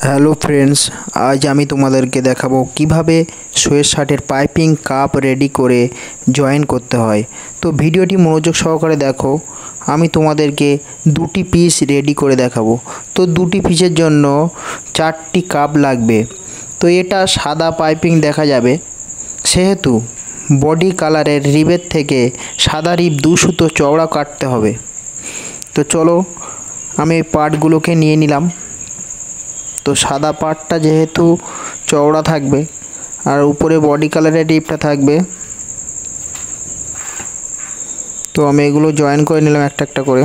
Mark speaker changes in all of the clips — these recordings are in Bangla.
Speaker 1: হ্যালো ফ্রেন্ডস, আজ আমি তোমাদেরকে দেখাবো কিভাবে সোয়েট শার্টের পাইপিং কাপ রেডি করে জয়েন করতে হয়। তো ভিডিওটি মনোযোগ সহকারে দেখো। আমি তোমাদেরকে দুটি পিস রেডি করে দেখাবো। তো দুটি পিসের জন্য 4টি কাপ লাগবে। তো এটা সাদা পাইপিং দেখা যাবে, সেহেতু বডি কালারের রিবের থেকে সাদা রিব 2 সুতো চওড়া কাটতে হবে। তো চলো আমি এই পার্টগুলোকে নিয়ে নিলাম। তো সাদা পার্টটা যেহেতু চওড়া থাকবে আর উপরে বডি কালারের রিবটা থাকবে, তো আমি এগুলো জয়েন করে নিলাম একটা একটা করে।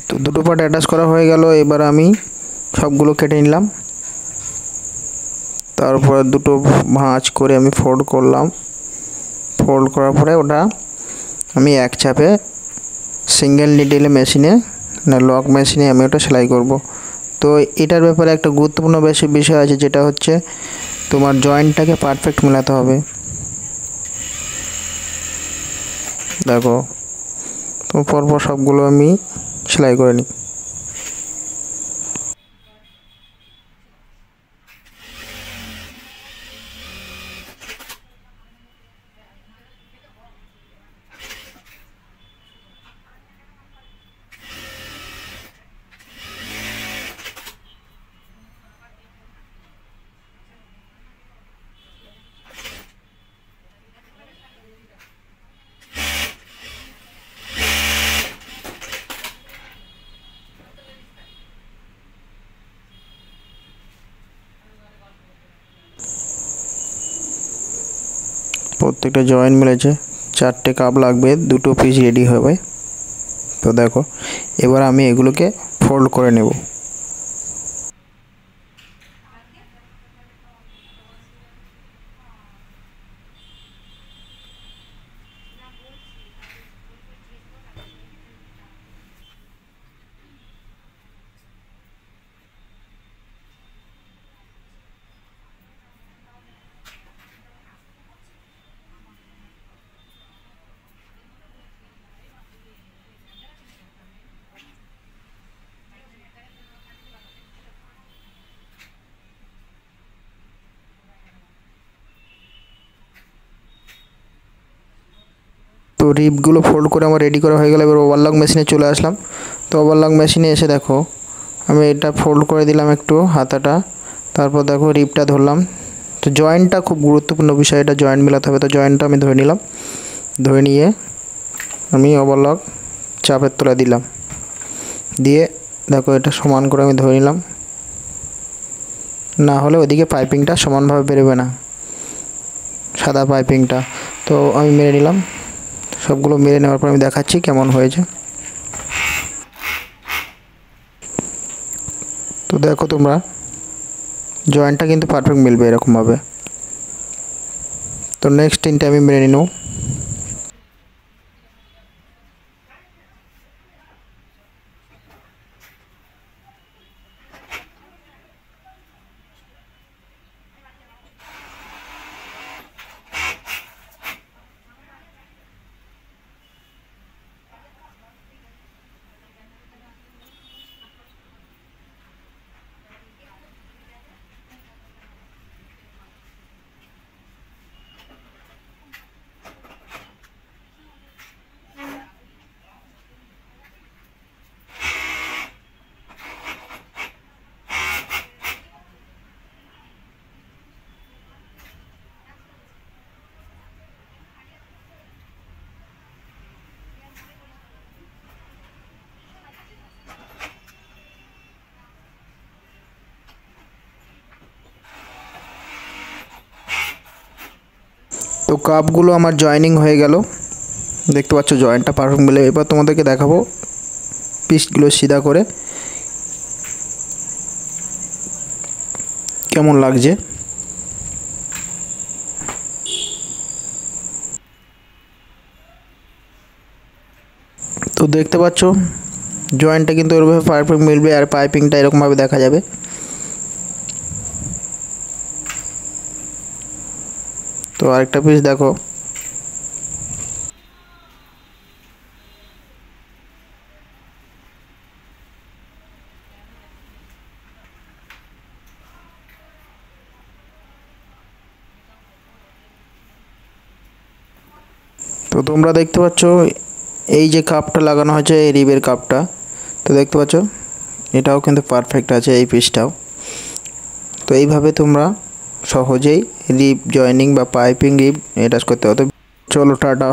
Speaker 1: তো দুটো পার্ট অ্যাটাচ করা হয়ে গেল। এবার আমি সবগুলো কেটে নিলাম। তারপরে দুটো ভাঁজ করে আমি ফোল্ড করলাম। ফোল্ড করার পরে ওটা আমি এক চাপে সিঙ্গেল নিডেলে মেশিনে লক মেশিনে আমি ওটা সেলাই করব। তো এটার ব্যাপারে একটা গুরুত্বপূর্ণ বিষয় আছে, যেটা হচ্ছে তোমার জয়েন্টটাকে পারফেক্ট মেলাতে হবে। দেখো, তো পরপর সবগুলো আমি সেলাই করে নিই। প্রত্যেকটা জয়েন্ট মিলেছে। 4টে কাপ লাগবে, দুটো পিস রেডি হবে। তো দেখো, এবার আমি এগুলোকে ফোল্ড করে নেব। তো রিবগুলো ফোল্ড করে আমার রেডি করা হয়ে গেল। এবার ওভারলক মেশিনে চলে আসলাম। তো ওভারলক মেশিনে এসে দেখো, আমি এটা ফোল্ড করে দিলাম একটু হাতাটা। তারপর দেখো রিবটা ধরলাম। তো জয়েন্টটা খুব গুরুত্বপূর্ণ বিষয়, এটা জয়েন্ট মেলাতে হবে। তো জয়েন্টটা আমি ধরে নিলাম। ধরে নিয়ে আমি ওভারলক চাপের তলায় দিলাম। দিয়ে দেখো এটা সমান করে আমি ধরে নিলাম, না হলে ওইদিকে পাইপিংটা সমানভাবে বেরোবে না, সাদা পাইপিংটা। তো আমি মেরে নিলাম। সবগুলো মেরে নেওয়ার পর আমি দেখাচ্ছি কেমন হয়েছে। তো দেখো তোমরা, জয়েন্টটা কিন্তু পারফেক্ট মিলবে এরকমভাবে। তো নেক্সট 3টে আমি মেরে নেব। তো কাপগুলো আমার জয়েনিং হয়ে গেল, দেখতে পাচ্ছ জয়েন্টটা পারফেক্ট মিলে। এবার তোমাদেরকে দেখাবো পিসগুলো সিধা করে কেমন লাগছে। তো দেখতে পাচ্ছ জয়েন্টটা কিন্তু এরকমভাবে পারফেক্ট মিলবে আর পাইপিংটা এরকমভাবে দেখা যাবে। তো আরেকটা পিস দেখো, তো তোমরা দেখতে পাচ্ছ এই যে কাপটা লাগানো হয়েছে এই রিবের কাপটা, তো দেখতে পাচ্ছ এটাও কিন্তু পারফেক্ট আছে এই পিসটাও। তো এইভাবে তোমরা সহজেই রিব জয়েনিং বা পাইপিং রিব অ্যাটাচ করতে হবে। চলো টাটা।